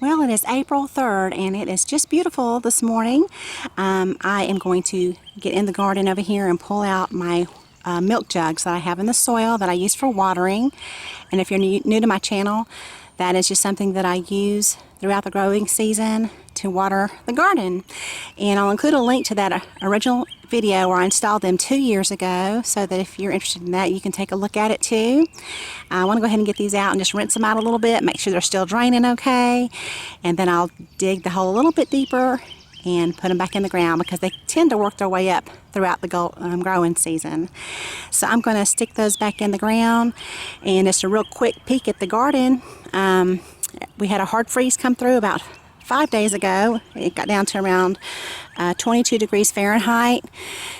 Well, it is April 3rd and it is just beautiful this morning. I am going to get in the garden over here and pull out my milk jugs that I have in the soil that I use for watering. And if you're new to my channel, that is just something that I use throughout the growing season to water the garden. And I'll include a link to that original video where I installed them 2 years ago, so that if you're interested in that, you can take a look at it too. I want to go ahead and get these out and just rinse them out a little bit, make sure they're still draining okay, and then I'll dig the hole a little bit deeper and put them back in the ground because they tend to work their way up throughout the growing season. So I'm going to stick those back in the ground, and just a real quick peek at the garden. We had a hard freeze come through about 5 days ago. It got down to around 22 degrees Fahrenheit.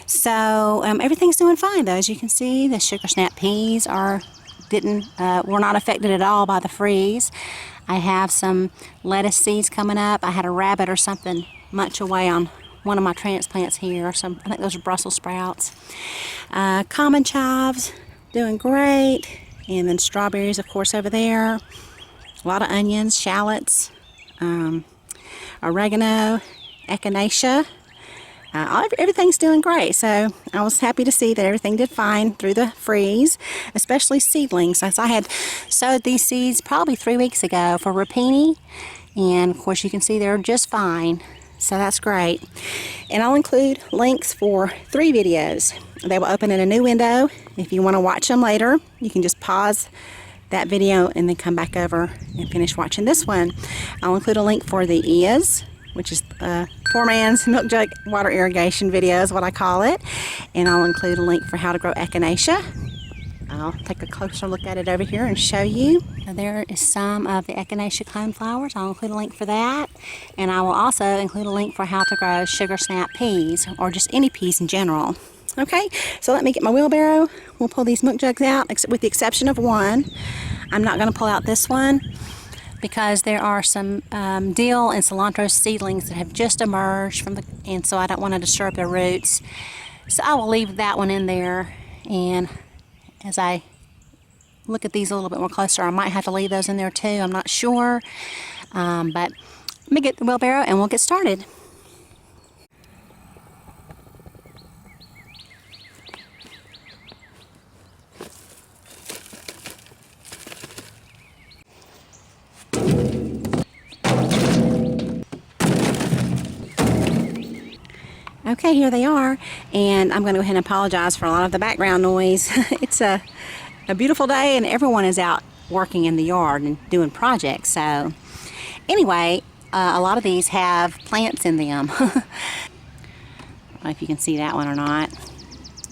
So everything's doing fine though. As you can see, the sugar snap peas were not affected at all by the freeze. I have some lettuce seeds coming up. I had a rabbit or something munch away on one of my transplants here. I think those are Brussels sprouts. Common chives doing great, and then strawberries of course over there. A lot of onions, shallots, oregano, echinacea. Everything's doing great, so I was happy to see that everything did fine through the freeze, especially seedlings, since I had sowed these seeds probably 3 weeks ago for rapini, and of course you can see they're just fine, so that's great. And I'll include links for 3 videos. They will open in a new window. If you want to watch them later, you can just pause that video and then come back over and finish watching this one. I'll include a link for the ollas, which is poor man's milk jug water irrigation video is what I call it, and I'll include a link for how to grow echinacea. I'll take a closer look at it over here and show you. There is some of the echinacea coneflowers. I'll include a link for that, and I will also include a link for how to grow sugar snap peas, or just any peas in general. Okay, so let me get my wheelbarrow. We'll pull these milk jugs out, with the exception of one. I'm not going to pull out this one because there are some dill and cilantro seedlings that have just emerged and so I don't want to disturb their roots. So I will leave that one in there, and as I look at these a little bit more closer, I might have to leave those in there too. I'm not sure, but let me get the wheelbarrow and we'll get started. Okay, here they are, and I'm going to go ahead and apologize for a lot of the background noise. It's a beautiful day and everyone is out working in the yard and doing projects. So anyway, a lot of these have plants in them. I don't know if you can see that one or not.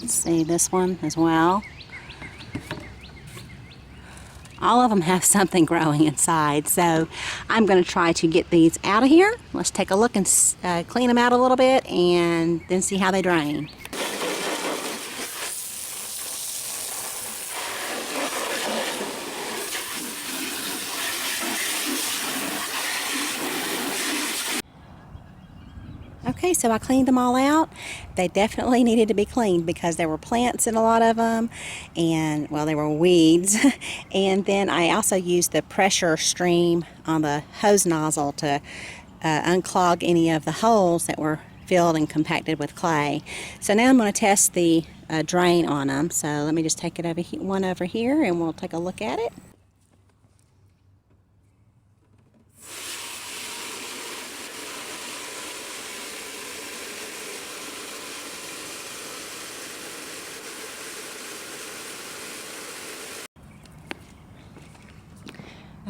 Let's see this one as well. All of them have something growing inside, so I'm going to try to get these out of here. Let's take a look and clean them out a little bit and then see how they drain. Okay, so I cleaned them all out. They definitely needed to be cleaned because there were plants in a lot of them, and well, there were weeds. And then I also used the pressure stream on the hose nozzle to unclog any of the holes that were filled and compacted with clay. So now I'm going to test the drain on them. So let me just take it over here and we'll take a look at it.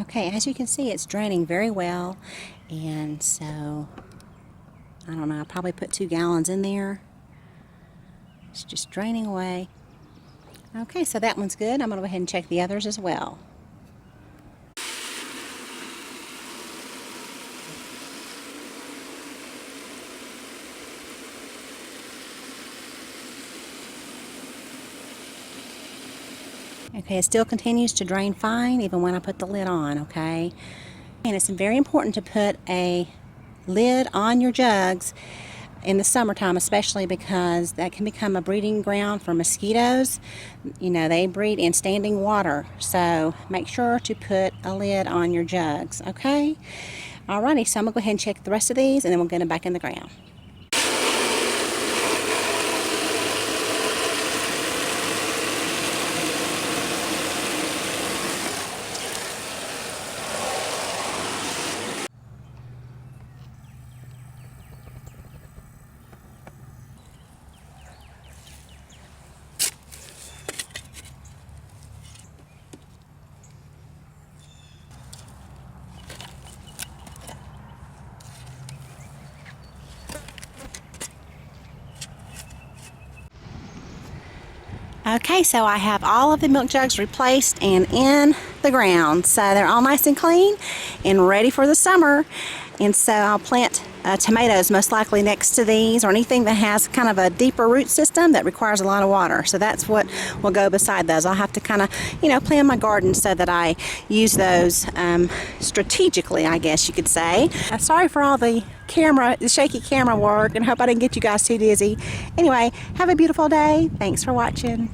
Okay, as you can see, it's draining very well, and so I don't know, I probably put 2 gallons in there. It's just draining away. Okay, so that one's good. I'm going to go ahead and check the others as well. Okay, it still continues to drain fine even when I put the lid on, okay? And it's very important to put a lid on your jugs in the summertime, especially because that can become a breeding ground for mosquitoes. You know, they breed in standing water, so make sure to put a lid on your jugs, okay? Alrighty, so I'm going to go ahead and check the rest of these, and then we'll get them back in the ground. Okay, so I have all of the milk jugs replaced and in the ground. So they're all nice and clean and ready for the summer. And so I'll plant tomatoes most likely next to these, or anything that has kind of a deeper root system that requires a lot of water. So that's what will go beside those. I'll have to kind of, you know, plan my garden so that I use those strategically, I guess you could say. Sorry for all the shaky camera work, and hope I didn't get you guys too dizzy. Anyway, have a beautiful day. Thanks for watching.